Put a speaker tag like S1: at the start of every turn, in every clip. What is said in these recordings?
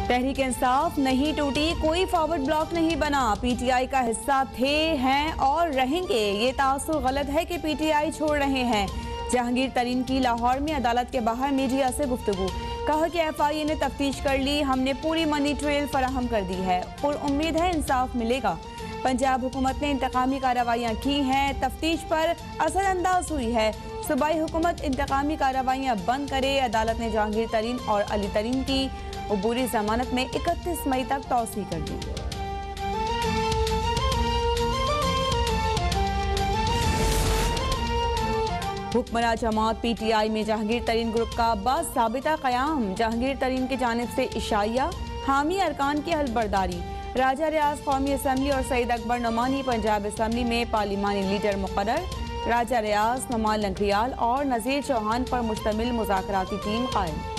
S1: तहरीक इंसाफ नहीं टूटी, कोई फॉरवर्ड ब्लॉक नहीं बना, पीटीआई का हिस्सा थे, हैं और रहेंगे। ये तासुर गलत है कि पीटीआई छोड़ रहे हैं। जहांगीर तरीन की लाहौर में अदालत के बाहर मीडिया से गुफ्तगू, कहा कि एफआईए ने तफ्तीश कर ली, हमने पूरी मनी ट्रेल फराहम कर दी है और उम्मीद है इंसाफ मिलेगा। पंजाब हुकूमत ने इंतकामी कार्रवाइयाँ की हैं, तफ्तीश पर असरअंदाज हुई है। सूबाई हुकूमत इंतकामी कार्रवाइयाँ बंद करे। अदालत ने जहांगीर तरीन और अली तरीन की अबूरी जमानत में 31 मई तक तौसीह कर दी। हुक्मरान जमात पीटीआई में जहांगीर तरीन ग्रुप का बासाबिता क़याम, जहांगीर तरीन की जानिब से इशाइया, हामी अरकान की हलबरदारी। राजा रियाज कौमी असम्बली और सईद अकबर नुमानी पंजाब असम्बली में पार्लिमानी लीडर मुकर्रर। राजा रियाज, नमान लंगरियाल और नज़ीर चौहान पर मुश्तमिल मुज़ाकराती टीम कायम।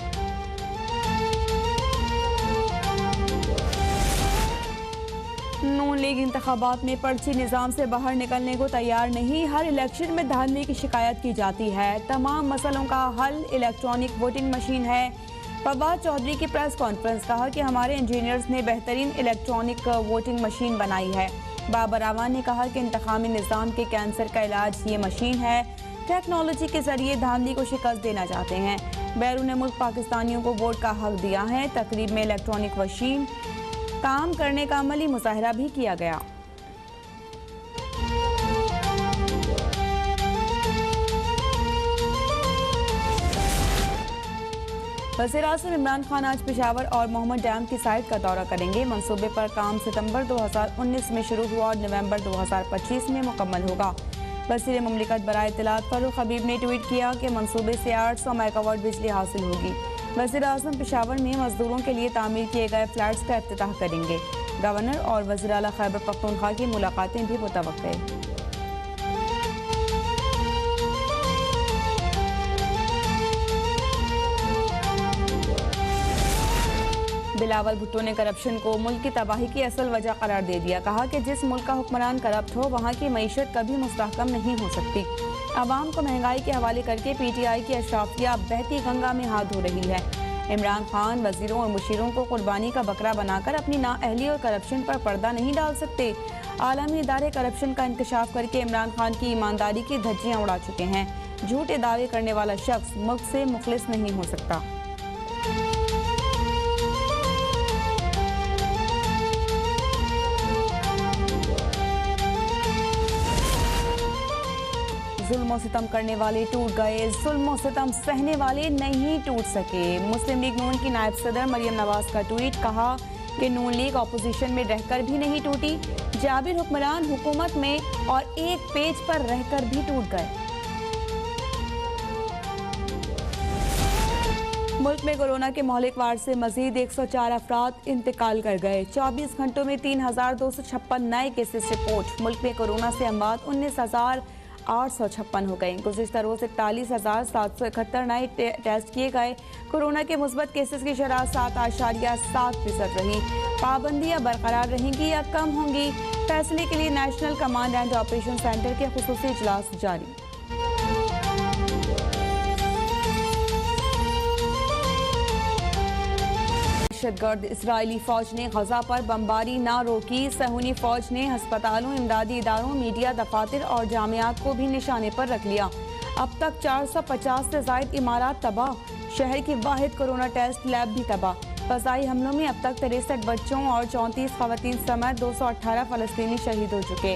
S1: नून लीग इंतखाबात में पर्ची निज़ाम से बाहर निकलने को तैयार नहीं, हर इलेक्शन में धांधली की शिकायत की जाती है। तमाम मसलों का हल इलेक्ट्रॉनिक वोटिंग मशीन है। फवाद चौधरी की प्रेस कॉन्फ्रेंस, कहा कि हमारे इंजीनियर्स ने बेहतरीन इलेक्ट्रॉनिक वोटिंग मशीन बनाई है। बाबर आवान ने कहा कि इंतखाबी निज़ाम के कैंसर का इलाज ये मशीन है। टेक्नोलॉजी के जरिए धांधली को शिकस्त देना चाहते हैं। बैरून मुल्क पाकिस्तानियों को वोट का हक दिया है। तकरीब में इलेक्ट्रॉनिक मशीन काम करने का अमली मुजाहरा भी किया गया। वज़ीर-ए-आज़म इमरान खान आज पेशावर और मोहम्मद डैम की साइट का दौरा करेंगे। मंसूबे पर काम सितंबर 2019 में शुरू हुआ और नवंबर 2025 में मुकम्मल होगा। वज़ीर मुमलिकत बराए इत्तलात फारूक हबीब ने ट्वीट किया कि मंसूबे से 800 मेगावाट बिजली हासिल होगी। वज़ीर-ए-आज़म पेशावर में मजदूरों के लिए तामीर किए गए फ्लैट्स का इफ्तिताह करेंगे। गवर्नर और वज़ीर आला खैबर पख्तूनख्वा की मुलाकातें भी मुतवक्के। बिलावल भुट्टो ने करप्शन को मुल्क की तबाही की असल वजह करार दे दिया। कहा कि जिस मुल्क का हुक्मरान करप्ट हो वहाँ की मईशत कभी मुस्तहकम नहीं हो सकती। आवाम को महंगाई के हवाले करके पीटीआई की अशराफिया बहती गंगा में हाथ धो रही है। इमरान खान वजीरों और मुशीरों को कुर्बानी का बकरा बनाकर अपनी नाअहली और करप्शन पर पर्दा नहीं डाल सकते। आलमी इदारे करप्शन का इंकशाफ करके इमरान खान की ईमानदारी की धज्जियाँ उड़ा चुके हैं। झूठे दावे करने वाला शख्स मुल्क से मुखलिस नहीं हो सकता। जुल्म सितम करने वाले टूट गए, जुल्म सितम सहने वाले नहीं टूट सके। मुस्लिम लीग नून की नायब सदर मरियम नवाज का ट्वीट, कहा कि नून लीग अपोजिशन में रहकर भी नहीं टूटी, जाबिर हुक्मरान हुकूमत में और एक पेज पर रहकर भी टूट गए। मुल्क में कोरोना के महलिक वार से मजीद 104 अफराद इंतकाल कर गए। 24 घंटों में 3256 नए केसेस रिपोर्ट। मुल्क में कोरोना से अमवात 19,856 हो गए। गुज़िश्ता रोज 41,771 नए टेस्ट किए गए। कोरोना के मुस्बत केसेस की शरह 7.7% रही। पाबंदियां बरकरार रहेंगी या कम होंगी, फैसले के लिए national command and operation centre के खुसूसी इजलास जारी। दहशतगर्द इजरायली फौज ने गजा पर बमबारी ना रोकी। सहूनी फौज ने हस्पतालों, इमदादी इदारों, मीडिया दफातर और जामियात को भी निशाने पर रख लिया। अब तक 450 से जायद इमारत तबाह। शहर की वाहिद कोरोना टेस्ट लैब भी तबाह। फ़ज़ाई हमलों में अब तक 63 बच्चों और 34 खवातीन समेत 218 फ़लस्तीनी शहीद हो चुके।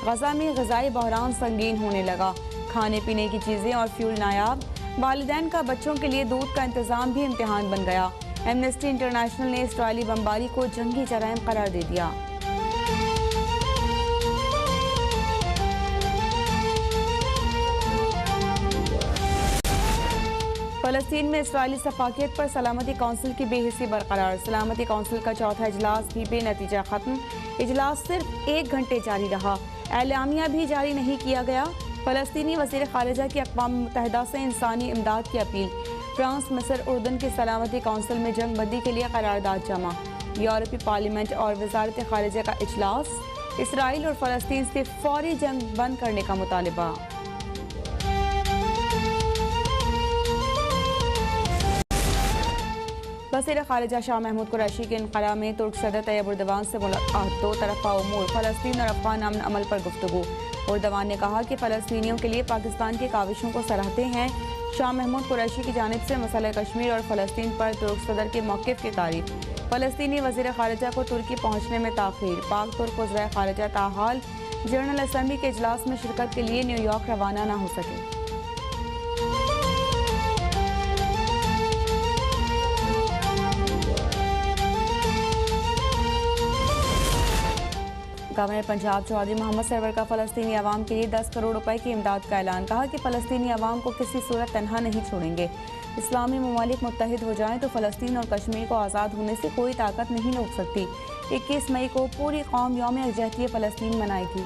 S1: गजा में ग़िज़ाई बहरान संगीन होने लगा। खाने पीने की चीज़ें और फ्यूल नायाब। वालिदैन का बच्चों के लिए दूध का इंतज़ाम भी इम्तिहान बन गया। एमनेस्टी इंटरनेशनल ने इसराइली बमबारी को जंगी जराइम करार दे दिया। फ़लस्तीन में इसराइली सफाकियत पर सलामती कौंसिल की बेहिसी बरकरार। सलामती कौंसिल का चौथा इजलास भी बेनतीजा खत्म। इजलास सिर्फ 1 घंटे जारी रहा। एलामिया भी जारी नहीं किया गया। फ़लस्तीनी वज़ीर ख़ारिजा की अक़वाम मुत्तहिदा से इंसानी इमदाद की अपील। फ्रांस, मिस्र, उर्दन की सलामती कौंसिल में जंग बंदी के लिए करारदाद जमा। यूरोपीय पार्लियामेंट और वज़ारत ख़ारिजा का इजलास। इसराइल और फ़लस्तीन से फौरी जंग बंद करने का मुतालिबा। वज़ीर ख़ारिजा शाह महमूद कुरैशी के इनक़ला में तुर्क सदर तैयब उर्दवान से मुलाकात। दो तरफ़ा उमूर फ़लस्तीन और अफ़गान अमन अमल पर गुफ्तगू। उर्दवान ने कहा कि फ़लस्तीनियों के लिए पाकिस्तान की काविशों को सराहते हैं। शाह महमूद कुरैशी की जानिब से मसला कश्मीर और फ़लस्तीन पर तुर्क सदर के मौक़िफ़ की तारीफ़। फ़लस्तीनी वज़ीर ख़ारिजा को तुर्की पहुँचने में ताख़ीर। पाक तुर्क वज़ीर ख़ारिजा ताहाल जनरल असम्बली के इजलास में शिरकत के लिए न्यूयॉर्क रवाना न हो सके। गवर्नर पंजाब चौधरी मोहम्मद सरवर का फ़लस्तीनी अवाम के लिए 10 करोड़ रुपए की इमदाद का ऐलान। कहा कि फ़लस्तीनी अवाम को किसी सूरत तनहा नहीं छोड़ेंगे। इस्लामी ममालिक मुत्तहिद हो जाएं तो फ़लस्तीन और कश्मीर को आज़ाद होने से कोई ताकत नहीं रोक सकती। 21 मई को पूरी कौम यौम यकजहती फ़लस्तीन मनाएगी।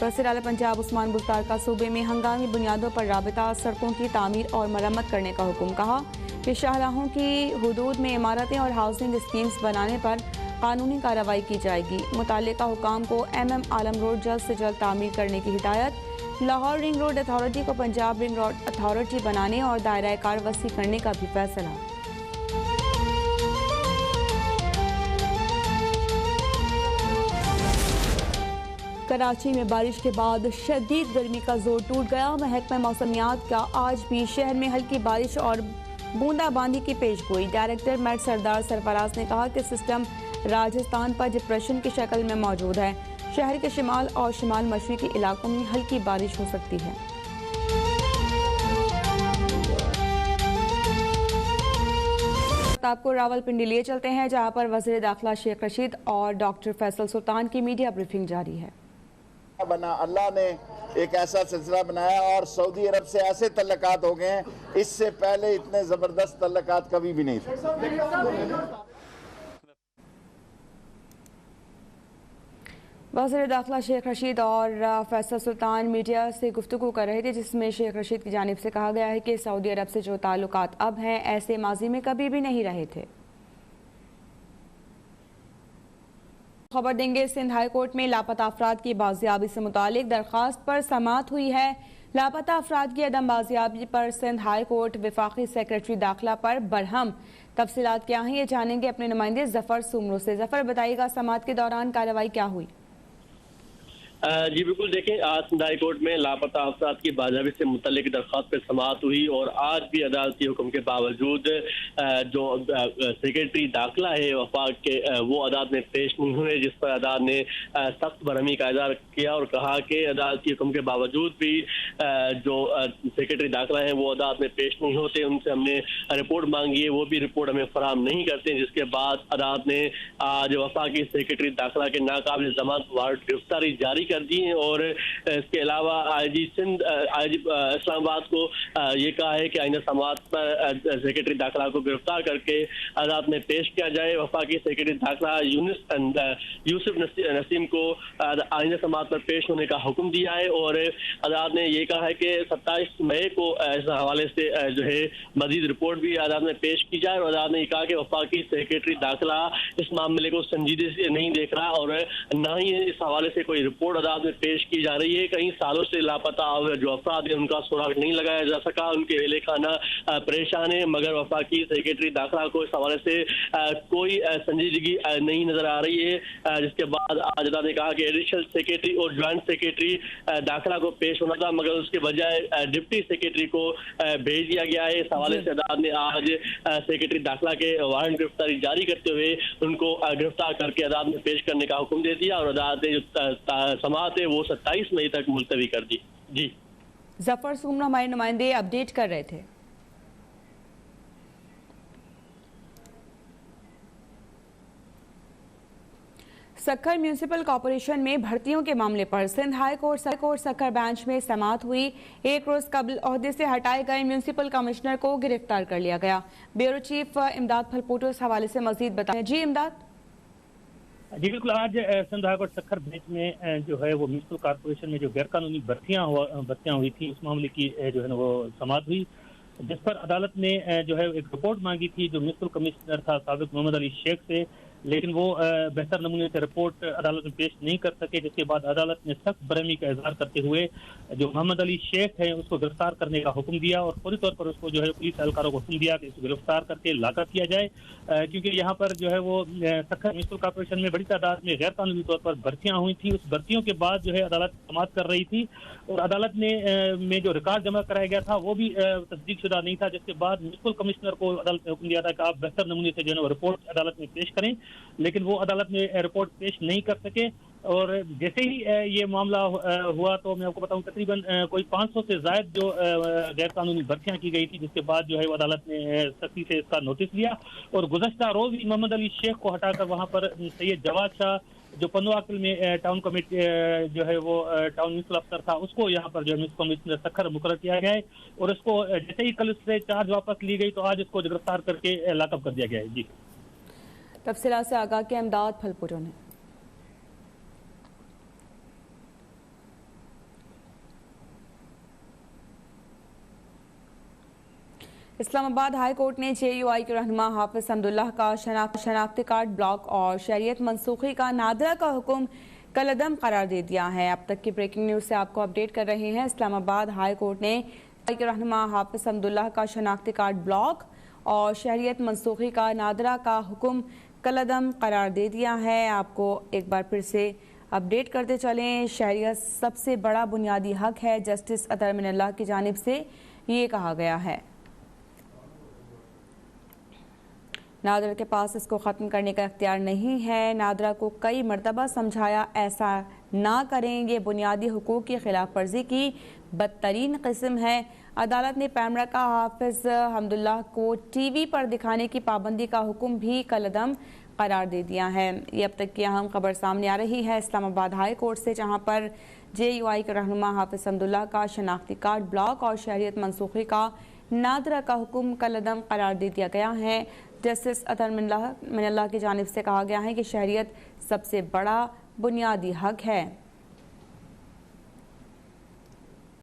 S1: वज़ीर आला पंजाब उस्मान बुज़दार का सूबे में हंगामी बुनियादों पर राबिता सड़कों की तामीर और मरम्मत करने का हुक्म। कहा कि शाहराहों की हुदूद में इमारतें और हाउसिंग स्कीम्स बनाने पर कानूनी कार्रवाई की जाएगी। मुताल्लिका हुकाम को MM आलम रोड जल्द से जल्द तामीर करने की हिदायत। लाहौर रिंग रोड अथॉरिटी को पंजाब रिंग रोड अथॉरिटी बनाने और दायरा कार वसी करने का भी फैसला। कराची में बारिश के बाद शदीद गर्मी का जोर टूट गया। महकमा मौसमियात का आज भी शहर में हल्की बारिश और बूंदाबांदी की पेशगोई। डायरेक्टर मेट सरदार सरफराज ने कहा कि सिस्टम राजस्थान पर डिप्रेशन की शक्ल में मौजूद है। शहर के शिमाल और शिमाल मशरक़ी इलाकों में हल्की बारिश हो सकती है। आपको रावलपिंडी लिए चलते हैं, जहां पर वज़ीर दाखिला शेख रशीद और डॉक्टर फैसल सुल्तान की मीडिया ब्रीफिंग जारी है।
S2: बना अल्लाह ने एक ऐसा सिलसिला बनाया और सऊदी अरब से ऐसे तल्लकात हो गए हैं, इससे पहले इतने ज़बरदस्त तल्लकात कभी भी नहीं थे।
S1: वज़ीर दाखिला शेख रशीद और फैसल सुल्तान मीडिया से गुफ्तगू कर रहे थे, जिसमें शेख रशीद की जानिब से कहा गया है कि सऊदी अरब से जो ताल्लुकात अब हैं ऐसे माजी में कभी भी नहीं रहे थे। खबर देंगे, सिंध हाई कोर्ट में लापता अफराद की बाजियाबी से मुतालिक दरख्वास्त पर समाअत हुई है। लापता अफराद की अदम बाजियाबी पर सिंध हाई कोर्ट विफाकी सेक्रेटरी दाखिला पर बरहम। तफसीलात क्या हैं ये जानेंगे अपने नुमाइंदे जफर सुमरो से। जफर, बताइएगा समाअत के दौरान कार्रवाई क्या हुई?
S3: जी बिल्कुल, देखें आज सिंध हाई कोर्ट में लापता अफराद की बाजियाबी से मुतल्लिक दरख्वास्त पर समाअत हुई और आज भी अदालती हुक्म के बावजूद जो सेक्रेटरी दाखिला है वफाक के वो अदालत में पेश नहीं हुए, जिस पर अदालत ने सख्त बरहमी का इज़हार किया और कहा कि अदालती हुक्म के बावजूद भी जो सेक्रेटरी दाखिला है वो अदालत में पेश नहीं होते। उनसे हमने रिपोर्ट मांगी है, वो भी रिपोर्ट हमें फराहम नहीं करते, जिसके बाद अदालत ने आज वफाकी सेक्रेटरी दाखिला के नाकाबिल जमानत वारंट गिरफ्तारी जारी कर दी है और इसके अलावा आईजी सिंध आईजी इस्लामाबाद को ये कहा है कि आइंदा समाअत पर सेक्रेटरी दाखिला को गिरफ्तार करके अदालत में पेश किया जाए। वफाकी सेक्रेटरी दाखिला यूसुफ नसीम को आइंदा समाअत पर पेश होने का हुक्म दिया है और अदालत ने ये कहा है कि 27 मई को इस हवाले से जो है मजीद रिपोर्ट भी अदालत में पेश की जाए। और अदालत ने कहा कि वफाकी सेक्रेटरी दाखिला इस मामले को संजीदगी से नहीं देख रहा और न ही इस हवाले से कोई रिपोर्ट अदालत में पेश की जा रही है। कई सालों से लापता जो अफराद है उनका सुराग नहीं लगाया जा सका, उनके अहले खाना परेशान है, मगर वफाकी सेक्रेटरी दाखिला को इस हवाले से कोई संजीदगी नहीं नजर आ रही है। जिसके बाद आज अदालत ने कहा कि एडिशनल सेक्रेटरी और ज्वाइंट सेक्रेटरी दाखिला को पेश होना था, मगर उसके बजाय डिप्टी सेक्रेटरी को भेज दिया गया है। इस हवाले से अदालत ने आज सेक्रेटरी दाखिला के वारंट गिरफ्तारी जारी करते हुए उनको गिरफ्तार करके अदालत में पेश करने का हुक्म दे दिया और अदालत ने जो समाअत है वो 27 मई तक मुलतवी कर दी। जी
S1: जफर सुमरा हमारे नुमाइंदे अपडेट कर रहे थे। सक्खर म्यूनिसिपल कॉरपोरेशन में भर्तियों के मामले पर Sindh high court Sukkur bench में समाअत हुई। एक रोज कबल ओहदे से हटाए गए म्यूनिसिपल कमिश्नर को गिरफ्तार कर लिया गया। ब्यूरो चीफ इमदाद फलपोटो इस हवाले से मजीद बताएं। जी इमदाद।
S4: जी बिल्कुल, आज Sindh high court Sukkur bench में जो है वो म्यूनिसिपल कॉरपोरेशन में जो गैर कानूनी भर्तियां हुई थी उस मामले की जो है ना वो समाअत हुई, जिस पर अदालत ने जो है एक रिपोर्ट मांगी थी जो म्यूनिसिपल कमिश्नर था साबिक मोहम्मद अली शेख से, लेकिन वो बेहतर नमूने से रिपोर्ट अदालत में पेश नहीं कर सके, जिसके बाद अदालत ने सख्त बरहमी का इजहार करते हुए जो मोहम्मद अली शेख है उसको गिरफ्तार करने का हुक्म दिया और फौरी तौर पर उसको जो है पुलिस एहलकारों को हुक्म दिया कि इसको गिरफ्तार करके लाकअप किया जाए, क्योंकि यहाँ पर जो है वो सक्खर म्युनिसिपल कॉर्पोरेशन में बड़ी तादाद में गैर कानूनी तौर पर भर्तियां हुई थी। उस भर्तियों के बाद जो है अदालत समाअत कर रही थी और अदालत ने में जो रिकॉर्ड जमा कराया गया था वो भी तस्दीक शुदा नहीं था, जिसके बाद म्युनिसिपल कमिश्नर को अदालत ने हुक्म दिया था कि आप बेहतर नमूने से जो है वो रिपोर्ट अदालत में पेश करें, लेकिन वो अदालत में रिपोर्ट पेश नहीं कर सके। और जैसे ही ये मामला हुआ तो मैं आपको बताऊं तकरीबन कोई 500 से ज्यादा जो गैर कानूनी भर्तियां की गई थी, जिसके बाद जो है वो अदालत ने सख्ती से इसका नोटिस लिया और गुज़श्ता रोज ही मोहम्मद अली शेख को हटाकर वहां पर सैयद जवाद शाह जो पन्नुआकल में टाउन कमेटी जो है वो टाउन म्युनिसिपल अफसर था उसको यहाँ पर जो है म्युनिसिपल कमिश्नर सखर मुकर्रर किया गया है और उसको जैसे ही कल उससे चार्ज वापस ली गई तो आज इसको गिरफ्तार करके लाकअप कर दिया गया है। जी
S1: तफसीलात से आगाह के अहमदाद फलपुर ने। इस्लामाबाद हाई कोर्ट ने JUI के रहनुमा हाफिज हमदुल्लाह का शनाख्ती कार्ड ब्लॉक और शरीयत मनसूखी का नादरा का हुक्म कलअदम करार दे दिया है। अब तक की ब्रेकिंग न्यूज से आपको अपडेट कर रहे हैं। इस्लामाबाद हाई कोर्ट ने JUI के रहनुमा हाफिज हमदुल्लाह का शनाख्ती कार्ड ब्लॉक और शरीयत मनसूखी का नादरा का हुक्म कलअदम करार दे दिया है। आपको एक बार फिर से अपडेट करते चलें। शहरियत सबसे बड़ा बुनियादी हक है, जस्टिस अतर मिनल्लाह की जानिब से ये कहा गया है। नादरा के पास इसको ख़त्म करने का इख्तियार नहीं है। नादरा को कई मरतबा समझाया ऐसा ना करें, ये बुनियादी हुकूक की खिलाफ वर्जी की बदतरीन किस्म है। अदालत ने पैमरा का हाफिज हमदुल्लाह को TV पर दिखाने की पाबंदी का हुक्म भी कलअदम करार दे दिया है। ये अब तक की अहम खबर सामने आ रही है इस्लामाबाद हाई कोर्ट से, जहां पर JUI के रहनुमा हाफिज हमदुल्लाह का शनाख्ती कार्ड ब्लॉक और शहरियत मनसूखी का नादरा का हुक्म कलअदम करार दे दिया गया है। जस्टिस अतर मिनल्लाह की जानिब से कहा गया है कि शहरियत सबसे बड़ा बुनियादी हक है।